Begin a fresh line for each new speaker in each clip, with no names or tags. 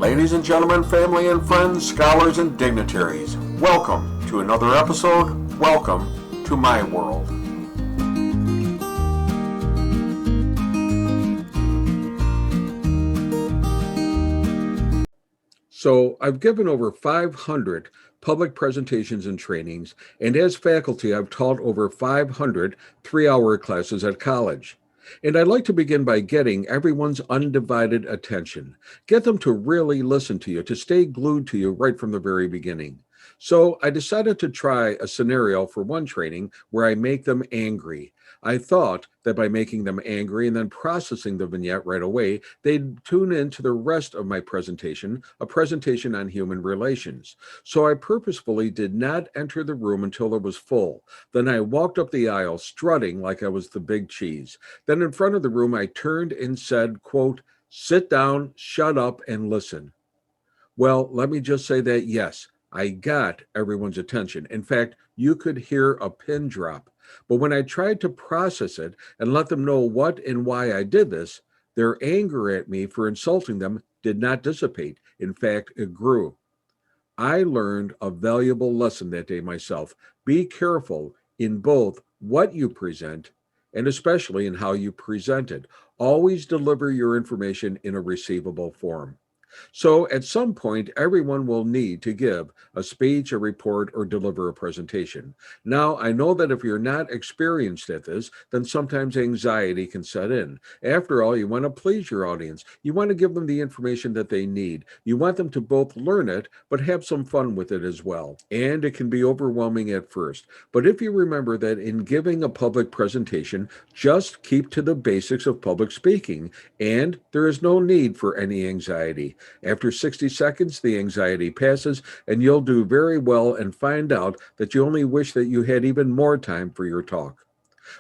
Ladies and gentlemen, family and friends, scholars and dignitaries, welcome to another episode. Welcome to my world. So I've given over 500 public presentations and trainings, and as faculty, I've taught over 500 three-hour classes at college. And I'd like to begin by getting everyone's undivided attention. Get them to really listen to you, to stay glued to you right from the very beginning. So I decided to try a scenario for one training where I make them angry. I thought that by making them angry and then processing the vignette right away, they'd tune in to the rest of my presentation, a presentation on human relations. So I purposefully did not enter the room until it was full. Then I walked up the aisle, strutting like I was the big cheese. Then in front of the room, I turned and said, quote, "Sit down, shut up, and listen." Well, let me just say that, yes, I got everyone's attention. In fact, you could hear a pin drop. But when I tried to process it and let them know what and why I did this, their anger at me for insulting them did not dissipate. In fact, it grew. I learned a valuable lesson that day myself. Be careful in both what you present and especially in how you present it. Always deliver your information in a receivable form. So at some point, everyone will need to give a speech, a report, or deliver a presentation. Now, I know that if you're not experienced at this, then sometimes anxiety can set in. After all, you want to please your audience. You want to give them the information that they need. You want them to both learn it, but have some fun with it as well. And it can be overwhelming at first. But if you remember that in giving a public presentation, just keep to the basics of public speaking, and there is no need for any anxiety. After 60 seconds, the anxiety passes, and you'll do very well and find out that you only wish that you had even more time for your talk.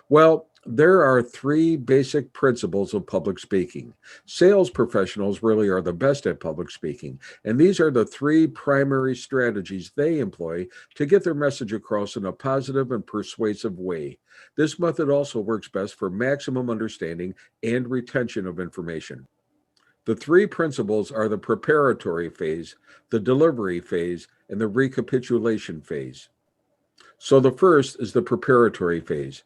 Well, there are three basic principles of public speaking. Sales professionals really are the best at public speaking, and these are the three primary strategies they employ to get their message across in a positive and persuasive way. This method also works best for maximum understanding and retention of information. The three principles are the preparatory phase, the delivery phase, and the recapitulation phase. So the first is the preparatory phase.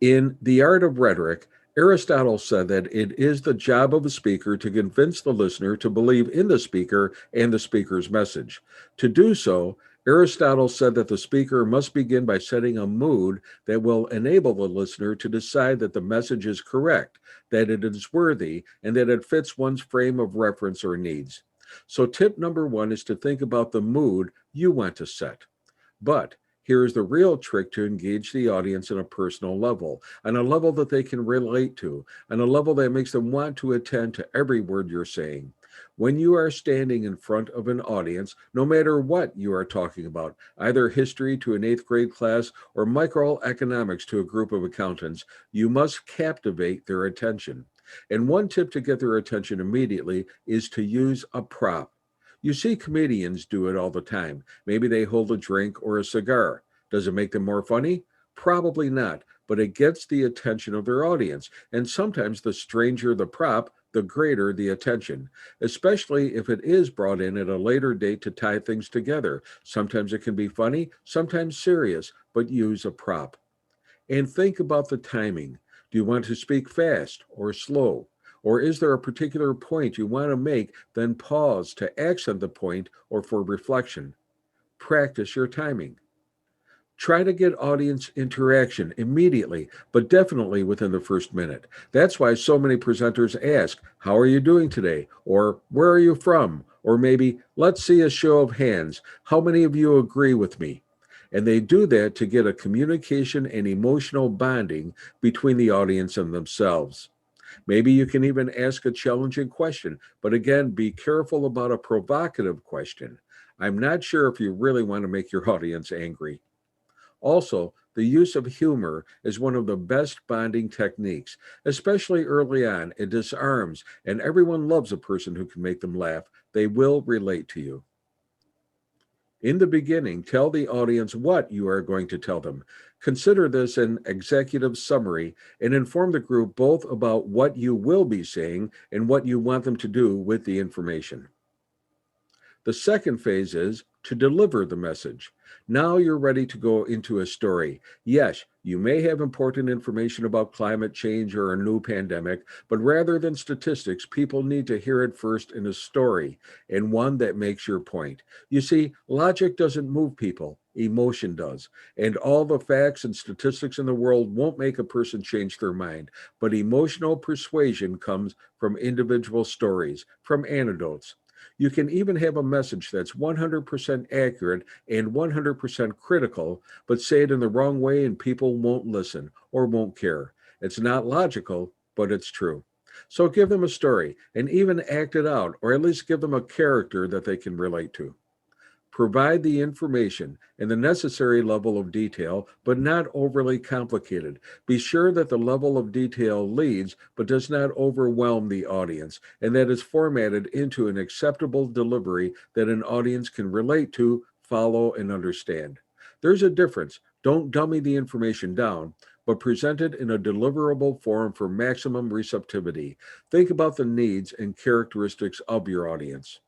In The Art of Rhetoric, Aristotle said that it is the job of a speaker to convince the listener to believe in the speaker and the speaker's message. To do so, Aristotle said that the speaker must begin by setting a mood that will enable the listener to decide that the message is correct, that it is worthy, and that it fits one's frame of reference or needs. So tip number one is to think about the mood you want to set. But here's the real trick to engage the audience on a personal level, on a level that they can relate to, on a level that makes them want to attend to every word you're saying. When you are standing in front of an audience, no matter what you are talking about, either history to an 8th grade class or microeconomics to a group of accountants, you must captivate their attention. And one tip to get their attention immediately is to use a prop. You see comedians do it all the time. Maybe they hold a drink or a cigar. Does it make them more funny? Probably not, but it gets the attention of their audience. And sometimes the stranger the prop, the greater the attention, especially if it is brought in at a later date to tie things together. Sometimes it can be funny, sometimes serious, but use a prop. And think about the timing. Do you want to speak fast or slow? Or is there a particular point you want to make, then pause to accent the point or for reflection? Practice your timing. Try to get audience interaction immediately, but definitely within the first minute. That's why so many presenters ask, "How are you doing today?" Or "Where are you from?" Or maybe, "Let's see a show of hands. How many of you agree with me?" And they do that to get a communication and emotional bonding between the audience and themselves. Maybe you can even ask a challenging question, but again, be careful about a provocative question. I'm not sure if you really want to make your audience angry. Also, the use of humor is one of the best bonding techniques, especially early on. It disarms, and everyone loves a person who can make them laugh. They will relate to you. In the beginning, tell the audience what you are going to tell them. Consider this an executive summary and inform the group both about what you will be saying and what you want them to do with the information. The second phase is to deliver the message. Now you're ready to go into a story. Yes, you may have important information about climate change or a new pandemic, but rather than statistics, people need to hear it first in a story and one that makes your point. You see, logic doesn't move people, emotion does. And all the facts and statistics in the world won't make a person change their mind, but emotional persuasion comes from individual stories, from anecdotes. You can even have a message that's 100% accurate and 100% critical, but say it in the wrong way and people won't listen or won't care. It's not logical, but it's true. So give them a story and even act it out, or at least give them a character that they can relate to. Provide the information and the necessary level of detail, but not overly complicated. Be sure that the level of detail leads, but does not overwhelm the audience, and that is formatted into an acceptable delivery that an audience can relate to, follow, and understand. There's a difference. Don't dummy the information down, but present it in a deliverable form for maximum receptivity. Think about the needs and characteristics of your audience.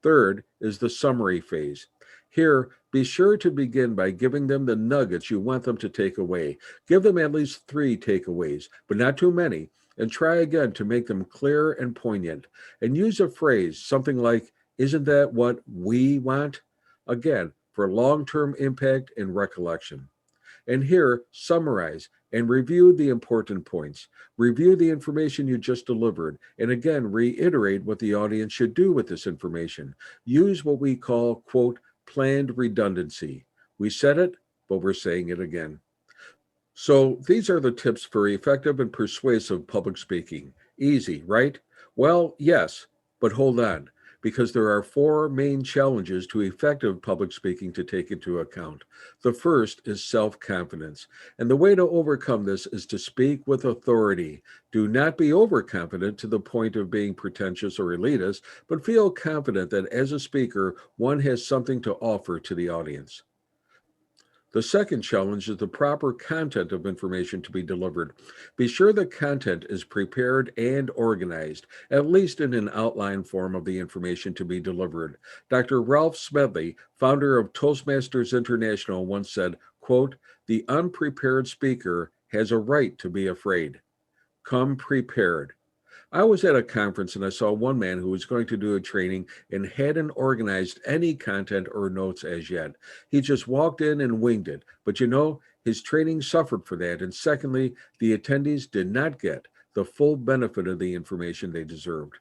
Third is the summary phase. Here, be sure to begin by giving them the nuggets you want them to take away. Give them at least 3 takeaways, but not too many, and try again to make them clear and poignant. And use a phrase, something like, "Isn't that what we want?" Again, for long term impact and recollection. And here, summarize and review the important points. Review the information you just delivered, and again, reiterate what the audience should do with this information. Use what we call, quote, planned redundancy. We said it, but we're saying it again. So these are the tips for effective and persuasive public speaking. Easy, right? Well, yes, but hold on, because there are 4 main challenges to effective public speaking to take into account. The first is self-confidence, and the way to overcome this is to speak with authority. Do not be overconfident to the point of being pretentious or elitist, but feel confident that as a speaker, one has something to offer to the audience. The second challenge is the proper content of information to be delivered. Be sure the content is prepared and organized, at least in an outline form of the information to be delivered. Dr. Ralph Smedley, founder of Toastmasters International, once said, quote, "The unprepared speaker has a right to be afraid. Come prepared." I was at a conference and I saw one man who was going to do a training and hadn't organized any content or notes as yet. He just walked in and winged it. But his training suffered for that. And secondly, the attendees did not get the full benefit of the information they deserved.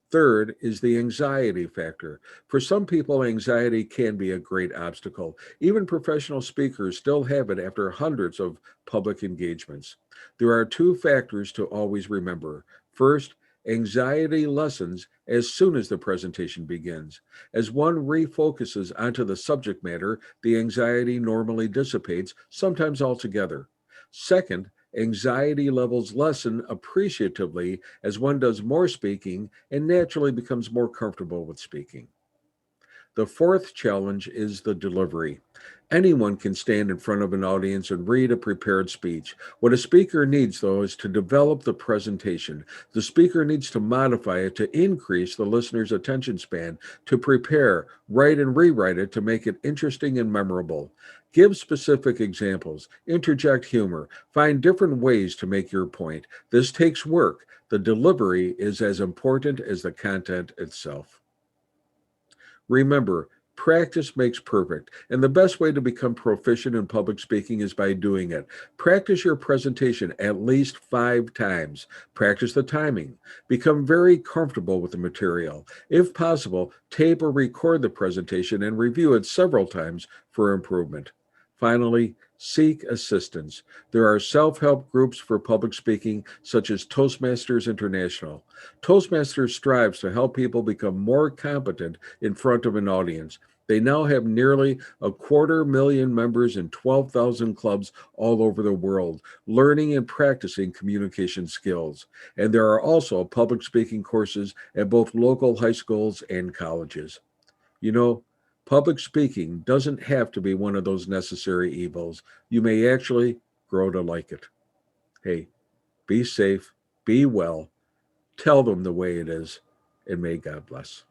Third is the anxiety factor. For some people, anxiety can be a great obstacle. Even professional speakers still have it after hundreds of public engagements. There are 2 factors to always remember. First, anxiety lessens as soon as the presentation begins. As one refocuses onto the subject matter, the anxiety normally dissipates, sometimes altogether. Second, anxiety levels lessen appreciatively as one does more speaking and naturally becomes more comfortable with speaking. The fourth challenge is the delivery. Anyone can stand in front of an audience and read a prepared speech. What a speaker needs, though, is to develop the presentation. The speaker needs to modify it to increase the listener's attention span, to prepare, write, and rewrite it to make it interesting and memorable. Give specific examples, interject humor, find different ways to make your point. This takes work. The delivery is as important as the content itself. Remember, practice makes perfect, and the best way to become proficient in public speaking is by doing it. Practice your presentation at least 5 times. Practice the timing. Become very comfortable with the material. If possible, tape or record the presentation and review it several times for improvement. Finally, seek assistance. There are self-help groups for public speaking, such as Toastmasters International. Toastmasters strives to help people become more competent in front of an audience. They now have nearly 250,000 members in 12,000 clubs all over the world, learning and practicing communication skills. And there are also public speaking courses at both local high schools and colleges. You know, public speaking doesn't have to be one of those necessary evils. You may actually grow to like it. Hey, be safe, be well, tell them the way it is, and may God bless.